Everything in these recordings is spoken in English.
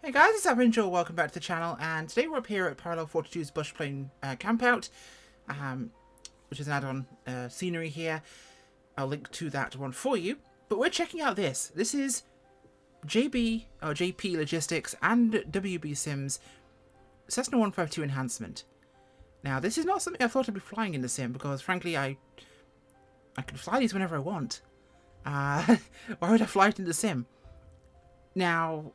Hey guys, it's Angel. Welcome back to the channel, and today we're up here at Parallel 42's Bush Plane Campout, which is an add-on scenery here. I'll link to that one for you. But we're checking out this. This is JPLogistics and WB Sim's Cessna 152 enhancement. Now, this is not something I thought I'd be flying in the sim because, frankly, I can fly these whenever I want. Why would I fly it in the sim? Now,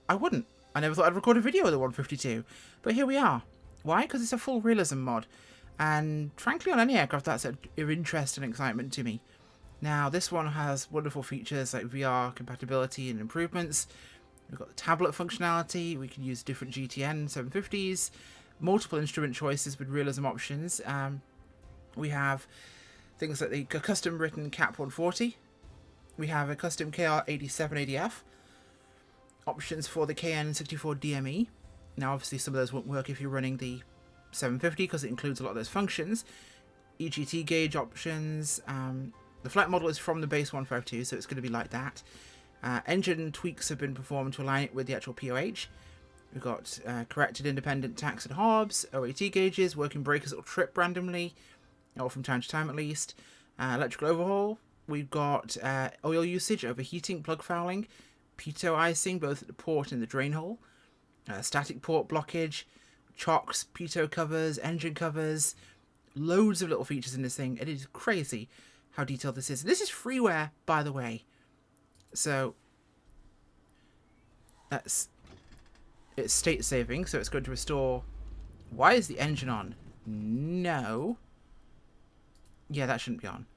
I wouldn't. I never thought I'd record a video of the 152, but here we are. Why? Because it's a full realism mod, and frankly on any aircraft that's of interest and excitement to me. Now this one has wonderful features like VR compatibility and improvements. We've got the tablet functionality, we can use different GTN 750s, multiple instrument choices with realism options. We have things like the custom written CAP 140, we have a custom KR87 ADF, options for the KN64 DME. Now obviously some of those won't work if you're running the 750 because it includes a lot of those functions. EGT gauge options. The flight model is from the base 152, so it's going to be like that. Engine tweaks have been performed to align it with the actual POH. We've got corrected independent tacks and hobs, OAT gauges, working breakers that will trip randomly, or from time to time at least. Electrical overhaul. We've got oil usage, overheating, plug fouling, pitot icing both at the port and the drain hole, static port blockage, chocks, pitot covers, engine covers, loads of little features in this thing. It is crazy how detailed this is. This is freeware, by the way, so it's state saving, so it's going to restore. Why is the engine on? No. Yeah, that shouldn't be on.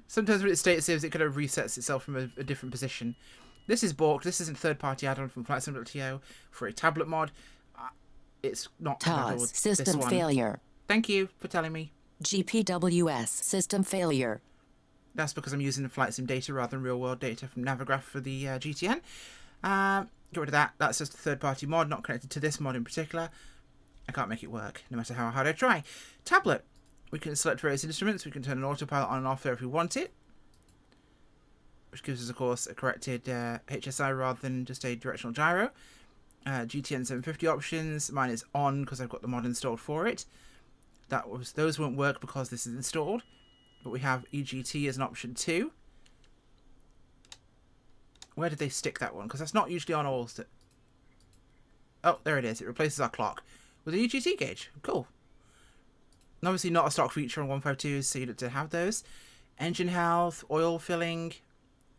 Sometimes when it state saves, it kind of resets itself from a different position. This is balked. This isn't third-party add-on from FlightSim.to for a tablet mod. It's not compatible with system this one. failure. Thank you for telling me. GPWS system failure. That's because I'm using the FlightSim data rather than real-world data from Navigraph for the GTN. Get rid of that. That's just a third-party mod, not connected to this mod in particular. I can't make it work, no matter how hard I try. Tablet. We can select various instruments. We can turn an autopilot on and off there if we want it, which gives us, of course, a corrected HSI rather than just a directional gyro. GTN 750 options. Mine is on because I've got the mod installed for it. Those won't work because this is installed, but we have EGT as an option too. Where did they stick that one? Because that's not usually on all. Oh, there it is. It replaces our clock with an EGT gauge. Cool. And obviously not a stock feature on 152s, so you need to have those. Engine health, oil filling,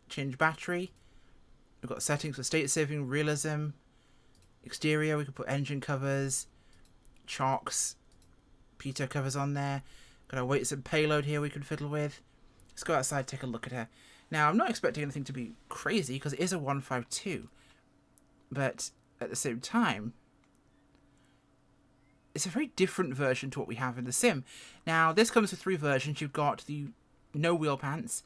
change battery. We've got settings for state saving, realism. Exterior, we can put engine covers, chocks, pitot covers on there. Got our weights and payload here we can fiddle with. Let's go outside, take a look at her. Now, I'm not expecting anything to be crazy because it is a 152. But at the same time, it's a very different version to what we have in the sim. Now, this comes with 3 versions. You've got the no wheel pants.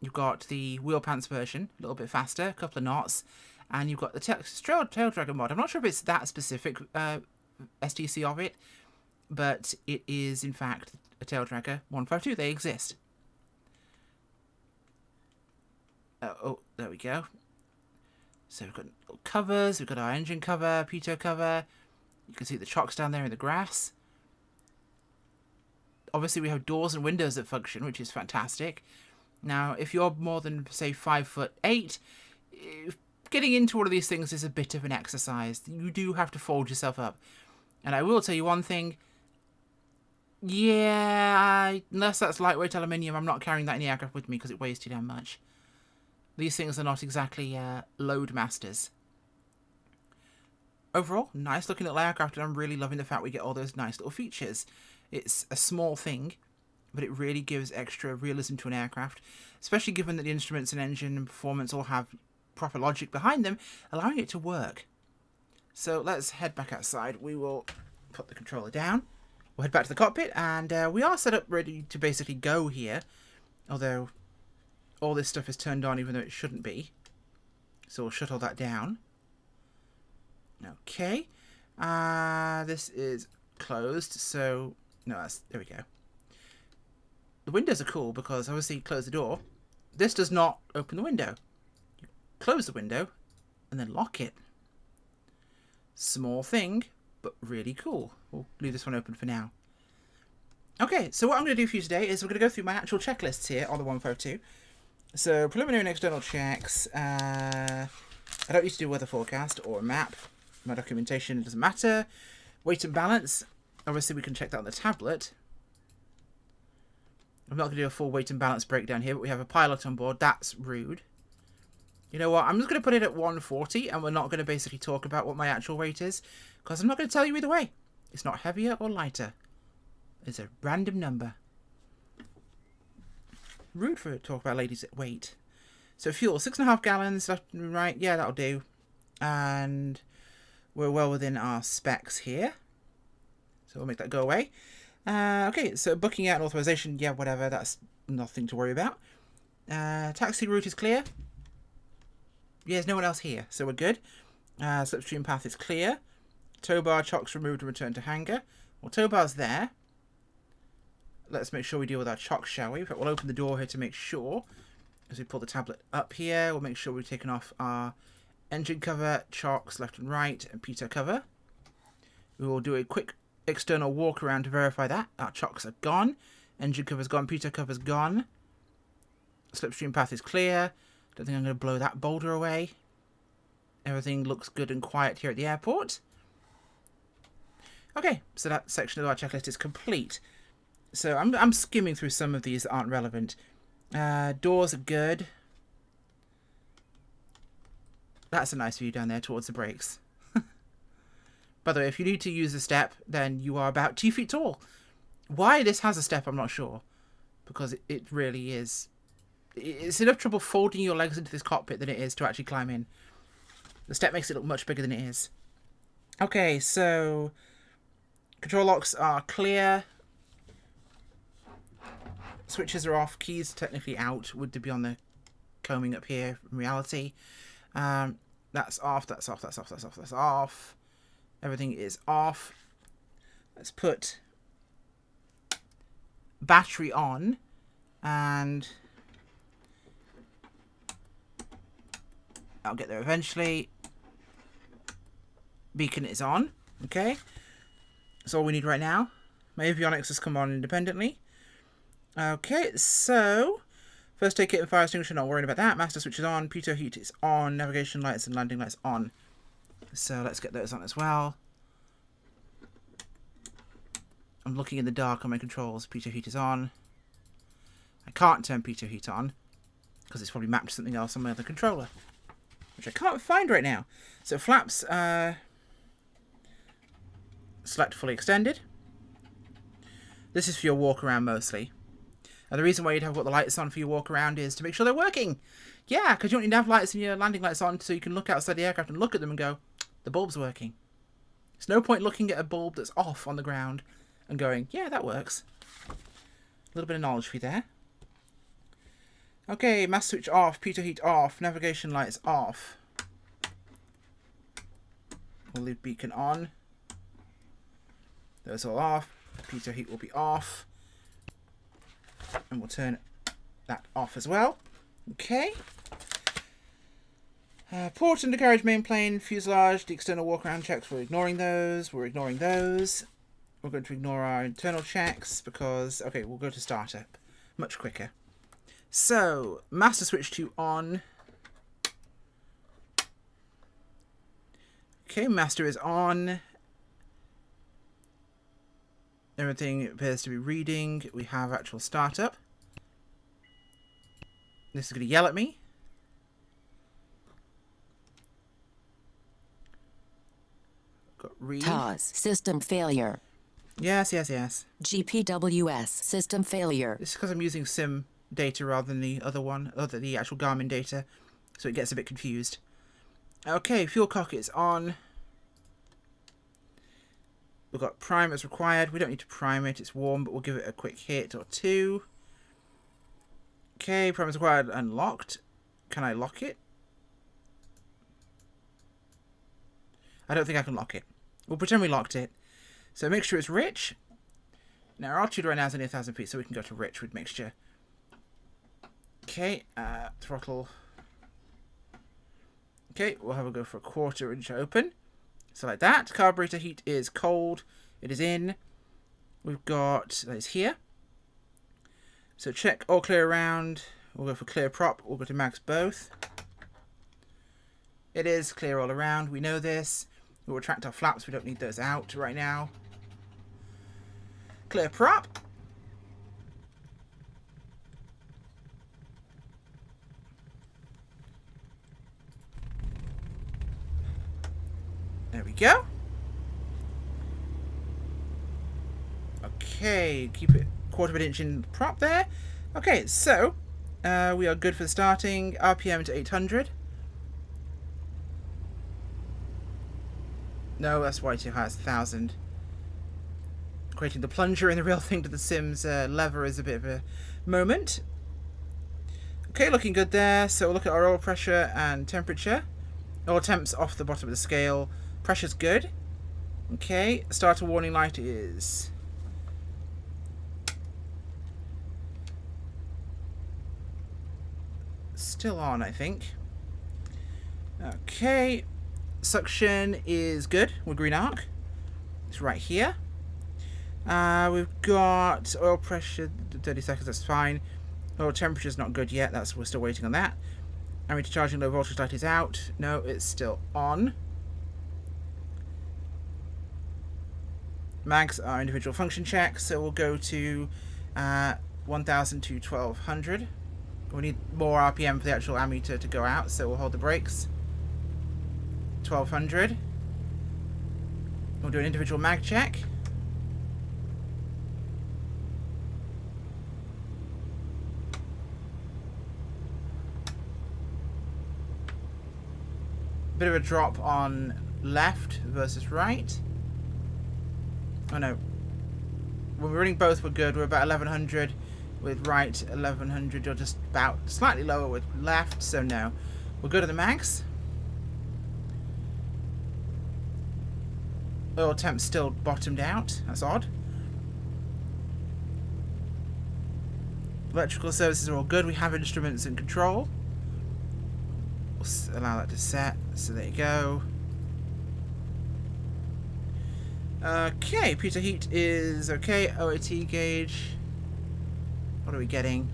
You've got the wheel pants version, a little bit faster, a couple of knots. And you've got the tail dragger mod. I'm not sure if it's that specific STC of it, but it is, in fact, a tail dragger 152. They exist. Oh, there we go. So we've got little covers. We've got our engine cover, pitot cover. You can see the chocks down there in the grass. Obviously, we have doors and windows that function, which is fantastic. Now, if you're more than, say, 5'8", getting into all of these things is a bit of an exercise. You do have to fold yourself up. And I will tell you one thing. Yeah, unless that's lightweight aluminium, I'm not carrying that in the aircraft with me because it weighs too damn much. These things are not exactly load masters. Overall, nice looking little aircraft, and I'm really loving the fact we get all those nice little features. It's a small thing, but it really gives extra realism to an aircraft, especially given that the instruments and engine and performance all have proper logic behind them, allowing it to work. So let's head back outside. We will put the controller down. We'll head back to the cockpit, and we are set up ready to basically go here, although all this stuff is turned on even though it shouldn't be. So we'll shut all that down. Okay, this is closed, so no, there we go. The windows are cool because obviously you close the door. This does not open the window. You close the window, and then lock it. Small thing, but really cool. We'll leave this one open for now. Okay, so what I'm going to do for you today is we're going to go through my actual checklists here on the 152. So, preliminary and external checks. I don't need to do weather forecast or a map. My documentation doesn't matter. Weight and balance. Obviously, we can check that on the tablet. I'm not going to do a full weight and balance breakdown here, but we have a pilot on board. That's rude. You know what? I'm just going to put it at 140, and we're not going to basically talk about what my actual weight is, because I'm not going to tell you either way. It's not heavier or lighter. It's a random number. Rude for it to talk about ladies' weight. So fuel, 6.5 gallons, left and right. Yeah, that'll do. And we're well within our specs here. So we'll make that go away. Okay, so booking out and authorization. Yeah, whatever. That's nothing to worry about. Taxi route is clear. Yeah, there's no one else here, so we're good. Slipstream path is clear. Tow bar, chocks removed and returned to hangar. Well, tow bar's there. Let's make sure we deal with our chocks, shall we? In fact, we'll open the door here to make sure. As we pull the tablet up here, we'll make sure we've taken off our engine cover, chocks left and right, and pitot cover. We will do a quick external walk around to verify that. Our chocks are gone. Engine cover's gone, pitot cover's gone. Slipstream path is clear. Don't think I'm going to blow that boulder away. Everything looks good and quiet here at the airport. Okay, so that section of our checklist is complete. So I'm skimming through some of these that aren't relevant. Doors are good. That's a nice view down there towards the brakes. By the way, if you need to use a step, then you are about 2 feet tall. Why this has a step, I'm not sure. Because it really is. It's enough trouble folding your legs into this cockpit than it is to actually climb in. The step makes it look much bigger than it is. Okay, so control locks are clear. Switches are off. Keys technically out. Would they be on the combing up here in reality? That's off. That's off. That's off. That's off. That's off. Everything is off. Let's put battery on, and I'll get there eventually. Beacon is on. Okay. That's all we need right now. My avionics has come on independently. Okay, so first aid kit and fire extinguisher, not worrying about that. Master switch is on, pitot heat is on, navigation lights and landing lights on. So let's get those on as well. I'm looking in the dark on my controls. Pitot heat is on. I can't turn pitot heat on because it's probably mapped to something else on my other controller, which I can't find right now. So flaps, select fully extended. This is for your walk around mostly. And the reason why you'd have got the lights on for your walk around is to make sure they're working. Yeah, because you want your nav lights and your landing lights on so you can look outside the aircraft and look at them and go, the bulb's working. There's no point looking at a bulb that's off on the ground and going, yeah, that works. A little bit of knowledge for you there. Okay, mass switch off, pitot heat off, navigation lights off. We'll leave beacon on. Those all off. Pitot heat will be off. And we'll turn that off as well. Okay. Port undercarriage main plane, fuselage, the external walk-around checks, we're ignoring those. We're ignoring those. We're going to ignore our internal checks because, okay, we'll go to startup. Much quicker. So, master switch to on. Okay, master is on. Everything appears to be reading. We have actual startup. This is going to yell at me. Got read. TOS system failure. Yes, yes, yes. JPWS system failure. This is because I'm using sim data rather than the other one, the actual Garmin data, so it gets a bit confused. Okay, fuel cockets on. We've got prime as required. We don't need to prime it. It's warm, but we'll give it a quick hit or two. Okay, prime is required. Unlocked. Can I lock it? I don't think I can lock it. We'll pretend we locked it. So mixture is rich. Now our altitude right now is only 1,000 feet, so we can go to rich with mixture. Okay, throttle. Okay, we'll have a go for a 1/4 inch open. So like that. Carburetor heat is cold. It is in. We've got, that is here. So check all clear around. We'll go for clear prop. We'll go to max both. It is clear all around. We know this. We'll retract our flaps. We don't need those out right now. Clear prop. There we go. Okay, keep it 1/4 inch in prop there. Okay, so we are good for starting. RPM to 800. No, that's way too high. It's 1,000. Equating the plunger and the real thing to the Sim's lever is a bit of a moment. Okay, looking good there. So we'll look at our oil pressure and temperature. Oil temp's off the bottom of the scale. Pressure's good. Okay, starter warning light is still on, I think. Okay, suction is good with green arc. It's right here. We've got oil pressure 30 seconds, that's fine. Oil temperature's not good yet, we're still waiting on that. Ammeter charging low voltage light is out. No, it's still on. Mags are individual function checks, so we'll go to 1000 to 1200. We need more RPM for the actual ammeter to go out, so we'll hold the brakes. 1200. We'll do an individual mag check. Bit of a drop on left versus right. Oh no. When we're running both, we're good. We're about 1100 with right, 1100 or just about slightly lower with left, so no. We're good at the max. Oil temp still bottomed out. That's odd. Electrical services are all good. We have instruments and control. We'll allow that to set. So there you go. Okay, pitot heat is okay. OAT gauge. What are we getting?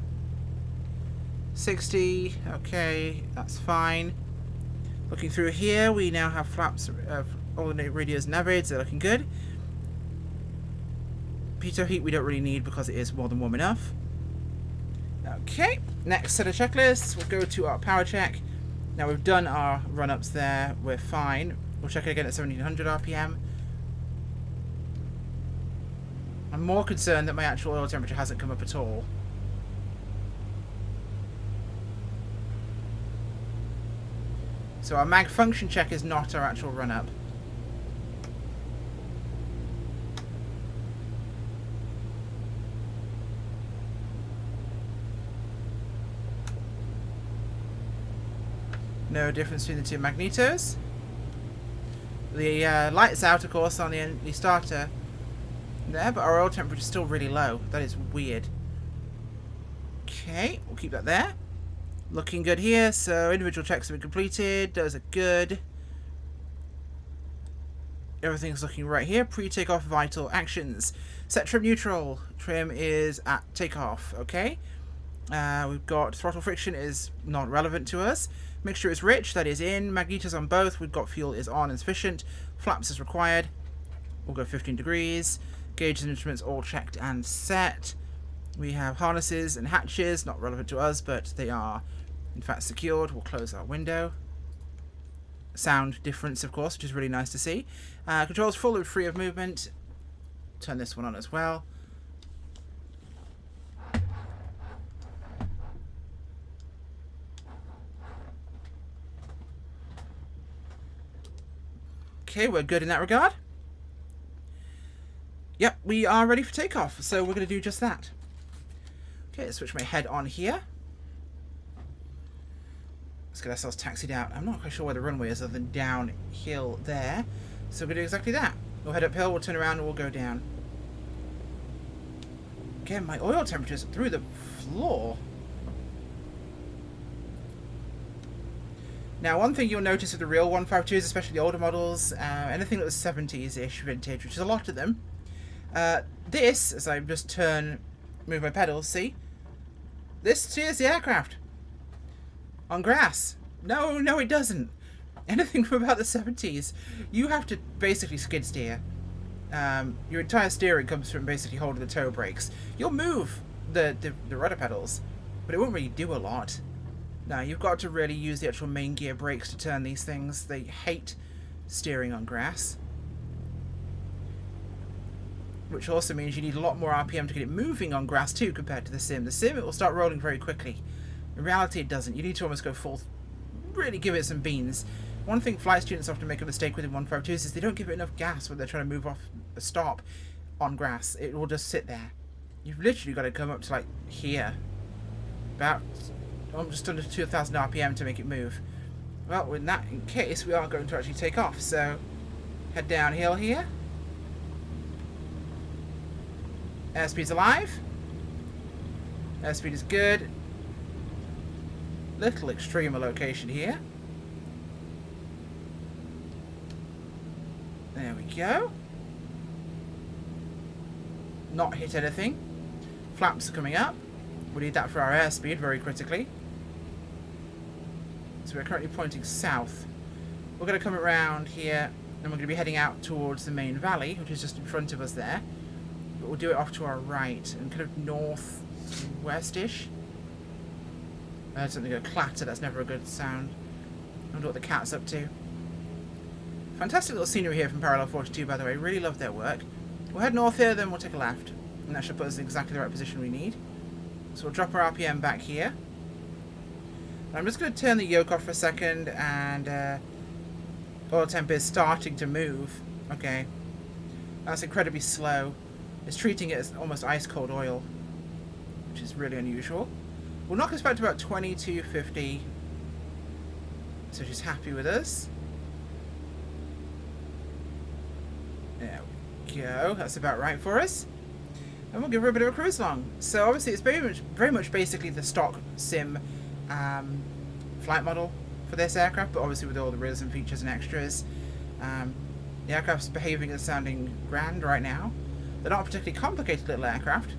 60. Okay, that's fine. Looking through here, we now have flaps, alternate radios and navigators. They're looking good. Pitot heat we don't really need because it is more than warm enough. Okay, next set of checklists. We'll go to our power check. Now we've done our run-ups there. We're fine. We'll check it again at 1700 RPM. I'm more concerned that my actual oil temperature hasn't come up at all. So our mag function check is not our actual run-up. No difference between the two magnetos. The light's out, of course, on the starter there, but our oil temperature is still really low. That is weird. Okay, we'll keep that there. Looking good here, so individual checks have been completed. Those are good. Everything's looking right here. Pre-takeoff vital actions. Set trim neutral. Trim is at takeoff. Okay. We've got throttle friction is not relevant to us. Mixture is rich. That is in. Magnetos on both. We've got fuel is on and sufficient. Flaps is required. We'll go 15 degrees. Gauges and instruments all checked and set. We have harnesses and hatches. Not relevant to us, but they are in fact secured. We'll close our window. Sound difference, of course, which is really nice to see. Controls full and free of movement. Turn this one on as well. Okay, we're good in that regard. Yep, we are ready for takeoff, so we're going to do just that. Okay, let's switch my head on here. Let's get ourselves taxied out. I'm not quite sure where the runway is other than downhill there. So we're going to do exactly that. We'll head uphill, we'll turn around, and we'll go down. Again, my oil temperature's through the floor. Now, one thing you'll notice with the real 152s, especially the older models, anything that was 70s-ish vintage, which is a lot of them, this, as I just move my pedals, see? This steers the aircraft. On grass. No, it doesn't. Anything from about the 70s, you have to basically skid steer. Your entire steering comes from basically holding the toe brakes. You'll move the rudder pedals, but it won't really do a lot. No, you've got to really use the actual main gear brakes to turn these things. They hate steering on grass. Which also means you need a lot more RPM to get it moving on grass too compared to the sim. The sim, it will start rolling very quickly. In reality, it doesn't. You need to almost go full, really give it some beans. One thing flight students often make a mistake with in 152s is they don't give it enough gas when they're trying to move off a stop on grass. It will just sit there. You've literally got to come up to like here. About just under 2,000 RPM to make it move. Well, in that case, we are going to actually take off. So, head downhill here. Airspeed's alive. Airspeed is good. Little extreme location here. There we go. Not hit anything. Flaps are coming up. We need that for our airspeed very critically. So we're currently pointing south. We're going to come around here and we're going to be heading out towards the main valley, which is just in front of us there. But we'll do it off to our right and kind of northwest-ish. I heard something go clatter. That's never a good sound. I wonder what the cat's up to. Fantastic little scenery here from Parallel 42, by the way. Really love their work. We'll head north here, then we'll take a left. And that should put us in exactly the right position we need. So we'll drop our RPM back here. And I'm just going to turn the yoke off for a second, and oil temp is starting to move. Okay. That's incredibly slow. It's treating it as almost ice-cold oil, which is really unusual. We'll knock us back to about 2250. So she's happy with us. There we go. That's about right for us. And we'll give her a bit of a cruise along. So obviously it's very much basically the stock sim flight model for this aircraft, but obviously with all the realism features and extras. The aircraft's behaving and sounding grand right now. They're not a particularly complicated little aircraft,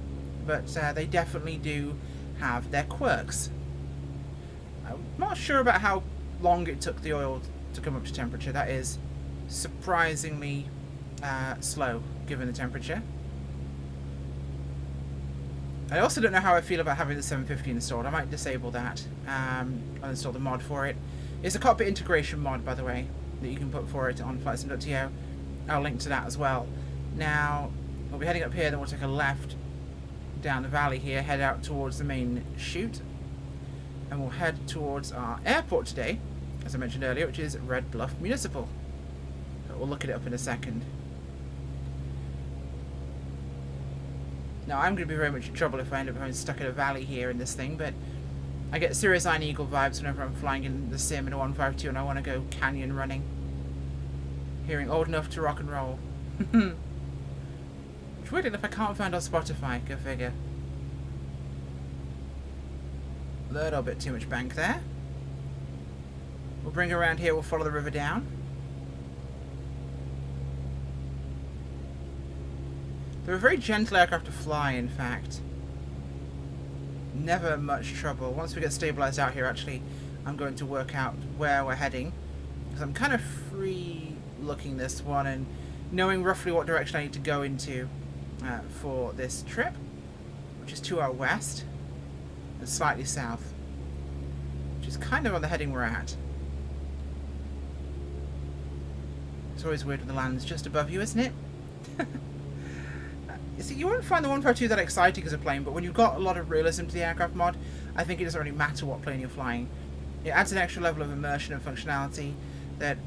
but they definitely do have their quirks. I'm not sure about how long it took the oil to come up to temperature. That is surprisingly slow given the temperature. I also don't know how I feel about having the 750 installed. I might disable that. I'll install the mod for it. It's a cockpit integration mod, by the way, that you can put for it on flightsim.to. I'll link to that as well. Now, we'll be heading up here, then we'll take a left down the valley here, head out towards the main chute, and we'll head towards our airport today, as I mentioned earlier, which is Red Bluff Municipal. But we'll look it up in a second. Now, I'm going to be very much in trouble if I end up having stuck in a valley here in this thing, but I get serious Iron Eagle vibes whenever I'm flying in the sim in a 152 and I want to go canyon running. Hearing Old Enough to Rock and Roll. It's weird enough I can't find on Spotify, go figure. A little bit too much bank there. We'll bring her around here, we'll follow the river down. They're a very gentle aircraft to fly, in fact. Never much trouble. Once we get stabilised out here, actually, I'm going to work out where we're heading. Because I'm kind of free looking this one and knowing roughly what direction I need to go into for this trip, which is to our west and slightly south, which is kind of on the heading we're at. It's always weird when the land's just above you, isn't it? See, you won't find the 152 that exciting as a plane, but when you've got a lot of realism to the aircraft mod, I think it doesn't really matter what plane you're flying. It adds an extra level of immersion and functionality that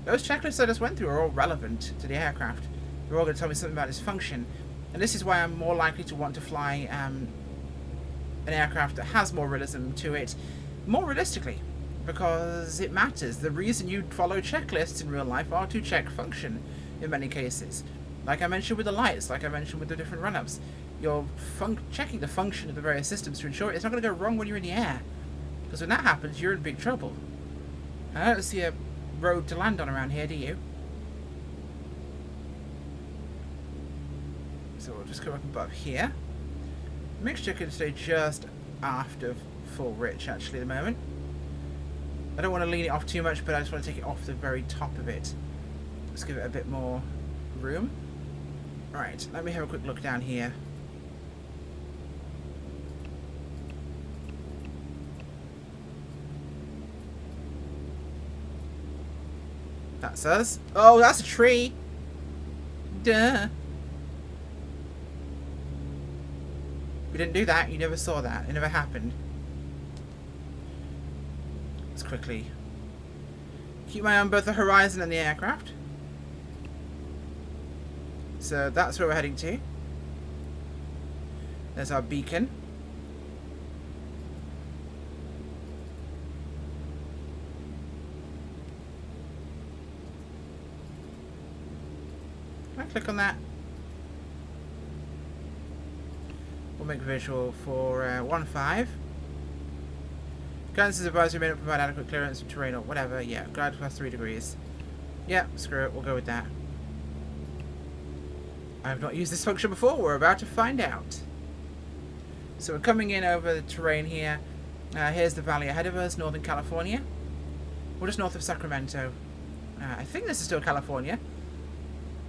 those checklists I just went through are all relevant to the aircraft. They're all going to tell me something about its function. And this is why I'm more likely to want to fly an aircraft that has more realism to it, more realistically, because it matters. The reason you follow checklists in real life are to check function in many cases. Like I mentioned with the lights, like I mentioned with the different run-ups, you're checking the function of the various systems to ensure it's not going to go wrong when you're in the air. Because when that happens, you're in big trouble. I don't see a road to land on around here, do you? So we'll just come up above here. Mixture can stay just after full rich, actually, at the moment. I don't want to lean it off too much, but I just want to take it off the very top of it. Let's give it a bit more room. Right, let me have a quick look down here. That's us. Oh, that's a tree. Duh. We didn't do that. You never saw that. It never happened. Let's quickly keep my eye on both the horizon and the aircraft. So that's where we're heading to. There's our beacon. Can I click on that? We'll make visual for 1.5. Guidance is advisory may not provide adequate clearance of terrain or whatever. Yeah, glide plus 3 degrees. Yeah, screw it. We'll go with that. I have not used this function before. We're about to find out. So we're coming in over the terrain here. Here's the valley ahead of us, Northern California. We're just north of Sacramento. I think this is still California.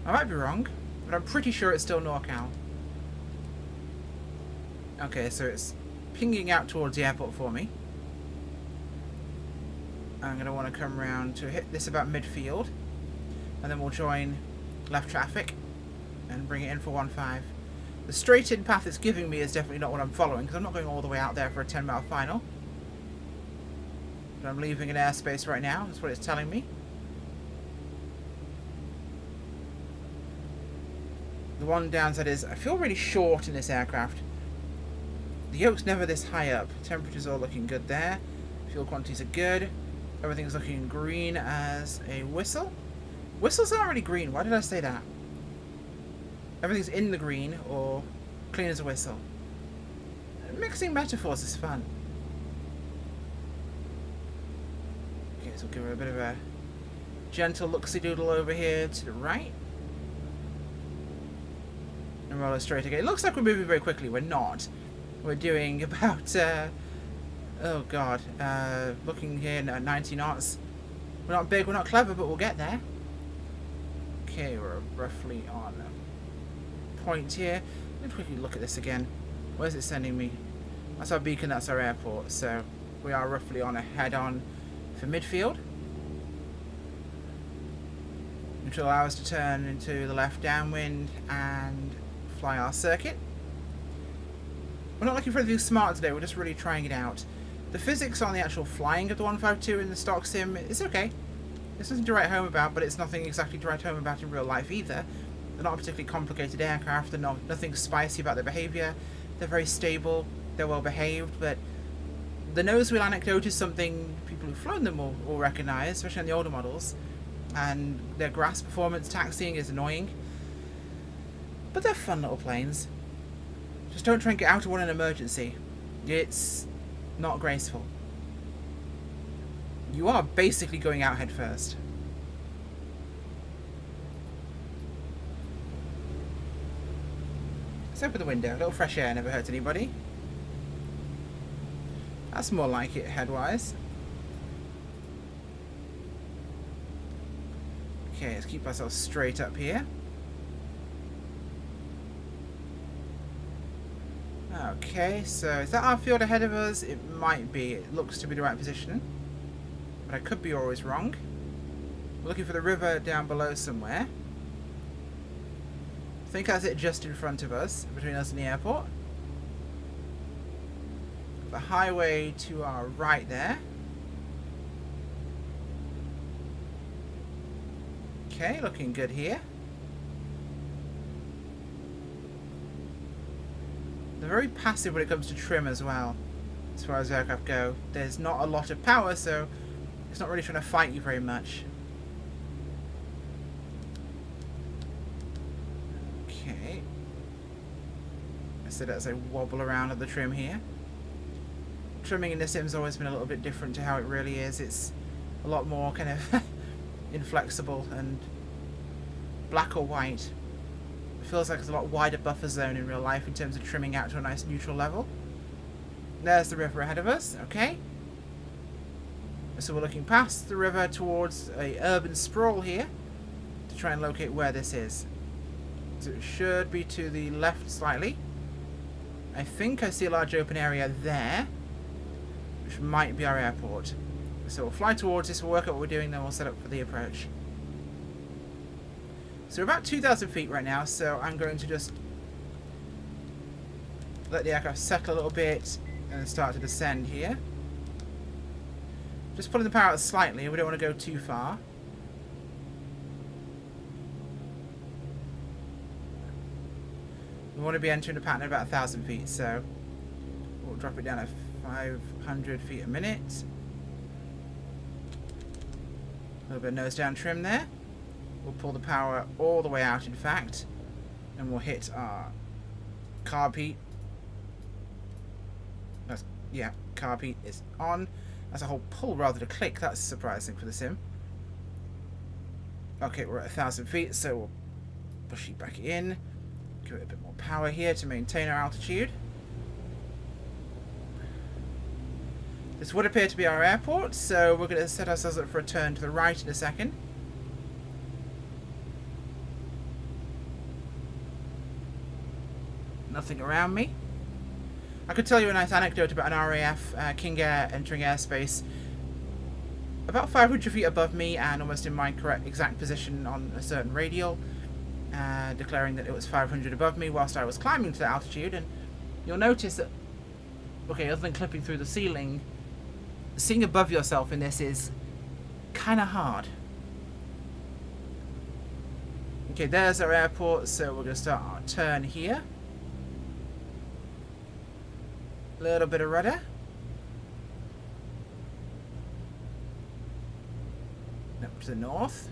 I might be wrong, but I'm pretty sure it's still NorCal. Okay, so it's pinging out towards the airport for me. I'm going to want to come around to hit this about midfield. And then we'll join left traffic and bring it in for 1.5. The straight-in path it's giving me is definitely not what I'm following, because I'm not going all the way out there for a 10-mile final. But I'm leaving an airspace right now, that's what it's telling me. The one downside is I feel really short in this aircraft. The yoke's never this high up. Temperature's all looking good there. Fuel quantities are good. Everything's looking green as a whistle. Whistles aren't really green. Why did I say that? Everything's in the green or clean as a whistle. Mixing metaphors is fun. Okay, so we'll give her a bit of a gentle look-see-doodle over here to the right. And roll it straight again. It looks like we're moving very quickly. We're not. We're doing about, oh god, looking here at 90 knots. We're not big, we're not clever, but we'll get there. Okay, we're roughly on a point here. Let me quickly look at this again. Where's it sending me? That's our beacon, that's our airport. So we are roughly on a head-on for midfield, which will allow us to turn into the left downwind and fly our circuit. We're not looking for anything smart today, we're just really trying it out. The physics on the actual flying of the 152 in the stock sim is okay. It's nothing to write home about, but it's nothing exactly to write home about in real life either. They're not a particularly complicated aircraft, they're nothing spicy about their behaviour. They're very stable, they're well behaved, but the nose wheel anecdote is something people who've flown them will recognise, especially on the older models. And their grass performance taxiing is annoying. But they're fun little planes. Just don't try and get out of one in an emergency. It's not graceful. You are basically going out head first. Let's open the window. A little fresh air never hurts anybody. That's more like it headwise. Okay, let's keep ourselves straight up here. Okay, so is that our field ahead of us? It might be. It looks to be the right position. But I could be always wrong. We're looking for the river down below somewhere. I think that's it just in front of us, between us and the airport. The highway to our right there. Okay, looking good here. They're very passive when it comes to trim as well, as far as aircraft go. There's not a lot of power, so it's not really trying to fight you very much. Okay. I said as I wobble around at the trim here. Trimming in the sim's always been a little bit different to how it really is. It's a lot more kind of inflexible and black or white. It feels like there's a lot wider buffer zone in real life in terms of trimming out to a nice neutral level. There's the river ahead of us, okay. So we're looking past the river towards a urban sprawl here to try and locate where this is. So it should be to the left slightly. I think I see a large open area there, which might be our airport. So we'll fly towards this, we'll work out what we're doing, then we'll set up for the approach. So we're about 2,000 feet right now, so I'm going to just let the aircraft settle a little bit and start to descend here. Just pulling the power out slightly, we don't want to go too far. We want to be entering the pattern at about 1,000 feet, so we'll drop it down at 500 feet a minute. A little bit of nose down trim there. We'll pull the power all the way out, in fact, and we'll hit our carb heat. Yeah, carb heat is on. That's a whole pull rather than a click. That's surprising for the sim. Okay, we're at 1,000 feet, so we'll push it back in. Give it a bit more power here to maintain our altitude. This would appear to be our airport, so we're going to set ourselves up for a turn to the right in a second. Nothing around me. I could tell you a nice anecdote about an RAF King Air entering airspace about 500 feet above me and almost in my correct exact position on a certain radial, declaring that it was 500 above me whilst I was climbing to that altitude. And you'll notice that, okay, other than clipping through the ceiling, seeing above yourself in this is kind of hard. Okay, there's our airport, so we're going to start our turn here. A little bit of rudder. Up to the north.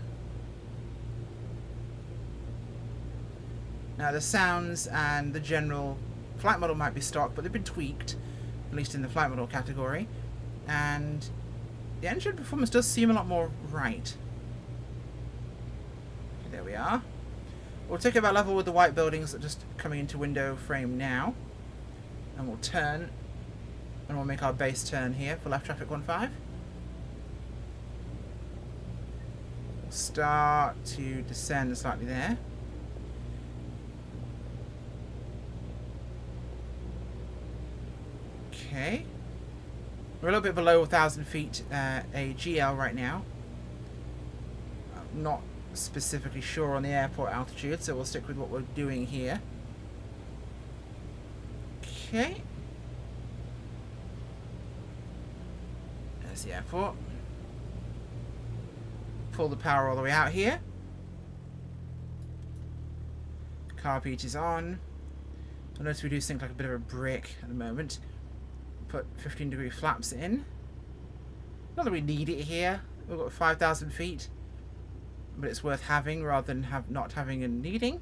Now the sounds and the general flight model might be stock, but they've been tweaked, at least in the flight model category. And the engine performance does seem a lot more right. Okay, there we are. We'll take about level with the white buildings that are just coming into window frame now. And we'll turn, and we'll make our base turn here for left traffic 15. We'll start to descend slightly there. Okay. We're a little bit below 1,000 feet AGL right now. I'm not specifically sure on the airport altitude, so we'll stick with what we're doing here. Okay. There's the airport. Pull the power all the way out here. Carb heat is on. I notice we do sink like a bit of a brick at the moment. Put 15-degree flaps in. Not that we need it here. We've got 5,000 feet. But it's worth having rather than not having and needing.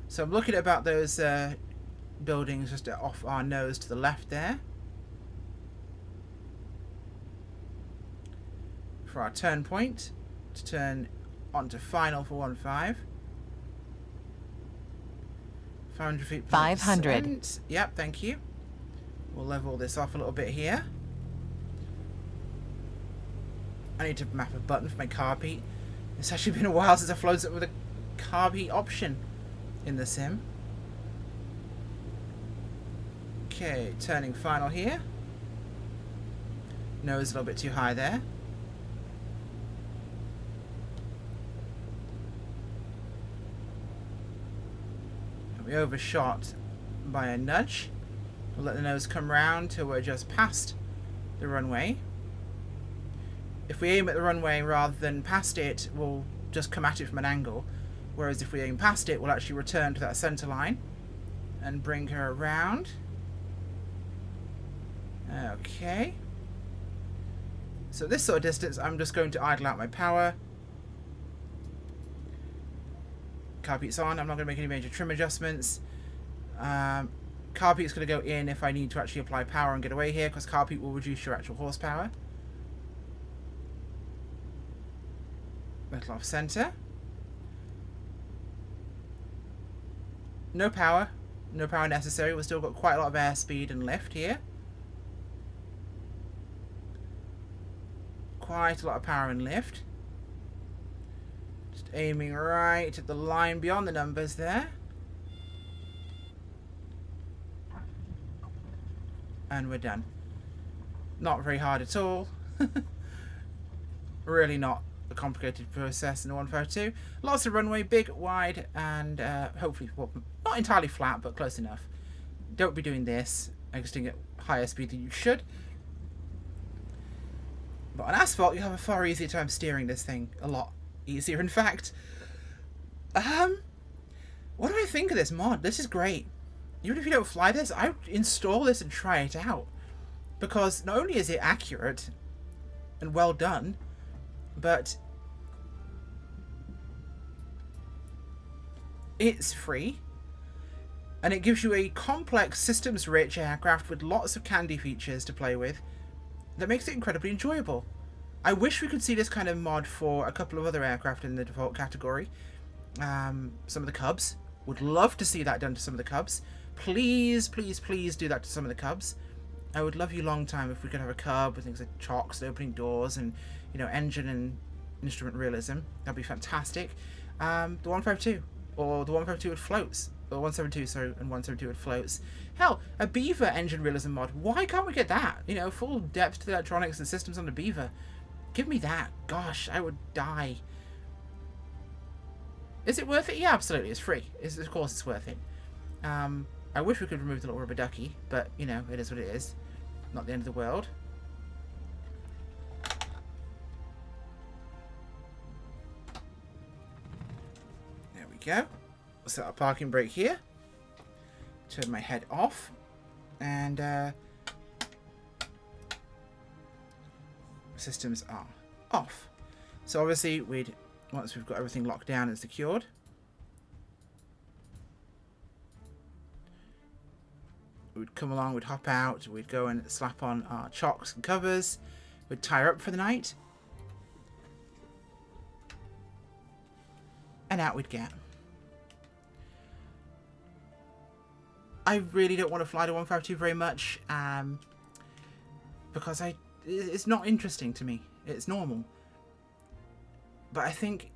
So I'm looking at about those buildings just off our nose to the left there. For our turn point, to turn onto final for 15. 500 feet. 500. Yep, thank you. We'll level this off a little bit here. I need to map a button for my carb heat. It's actually been a while since I flown it with a carb heat option in the sim. Okay, turning final here. Nose a little bit too high there. We overshot by a nudge. We'll let the nose come round till we're just past the runway. If we aim at the runway rather than past it, we'll just come at it from an angle. Whereas if we aim past it, we'll actually return to that center line and bring her around. Okay. So this sort of distance, I'm just going to idle out my power. Carb heat's on. I'm not going to make any major trim adjustments. Carpeet's going to go in if I need to actually apply power and get away here, because carpet will reduce your actual horsepower. Little off center. No power. No power necessary. We've still got quite a lot of airspeed and lift here. Quite a lot of power and lift. Just aiming right at the line beyond the numbers there. And we're done. Not very hard at all. Really not a complicated process in the 152. Lots of runway, big, wide, and hopefully, well, not entirely flat, but close enough. Don't be doing this, exiting at higher speed than you should. But on asphalt, you have a far easier time steering this thing. A lot easier, in fact. What do I think of this mod? This is great. Even if you don't fly this, I would install this and try it out. Because not only is it accurate and well done, but it's free. And it gives you a complex, systems-rich aircraft with lots of candy features to play with that makes it incredibly enjoyable. I wish we could see this kind of mod for a couple of other aircraft in the default category. Some of the Cubs. Would love to see that done to some of the Cubs. Please, please, please do that to some of the Cubs. I would love you long time if we could have a Cub with things like chocks and opening doors and, you know, engine and instrument realism. That'd be fantastic. The 152 or the 152 with floats. Or 172, sorry, and 172 with floats. Hell, a Beaver engine realism mod. Why can't we get that? You know, full depth to the electronics and systems on the Beaver. Give me that. Gosh, I would die. Is it worth it? Yeah, absolutely. It's free. Of course it's worth it. I wish we could remove the little rubber ducky, but, you know, it is what it is. Not the end of the world. There we go. We'll set our parking brake here. Turn my head off. And, systems are off. So obviously, once we've got everything locked down and secured, we'd come along, we'd hop out, we'd go and slap on our chocks and covers, we'd tie her up for the night, and out we'd get. I really don't want to fly the 152 very much, because it's not interesting to me. It's normal. But I think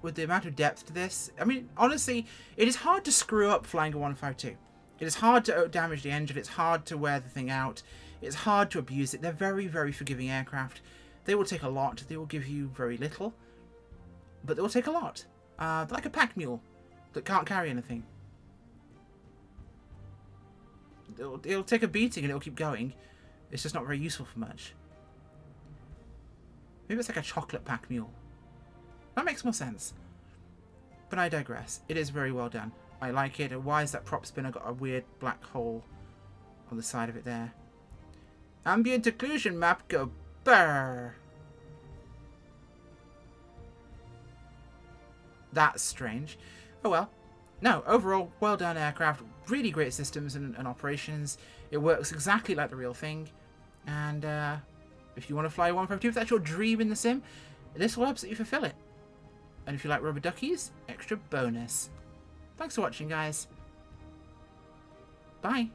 with the amount of depth to this, I mean, honestly, it is hard to screw up flying a 152. It is hard to damage the engine. It's hard to wear the thing out. It's hard to abuse it. They're very, very forgiving aircraft. They will take a lot. They will give you very little. But they will take a lot. They're like a pack mule that can't carry anything. It'll take a beating and it'll keep going. It's just not very useful for much. Maybe it's like a chocolate pack mule. That makes more sense. But I digress. It is very well done. I like it. And why is that prop spinner got a weird black hole on the side of it there? Ambient occlusion map go brrr. That's strange. Oh well. No, overall, well done aircraft. Really great systems and operations. It works exactly like the real thing. And if you want to fly a 152, if that's your dream in the sim, this will absolutely fulfill it. And if you like rubber duckies, extra bonus. Thanks for watching, guys. Bye.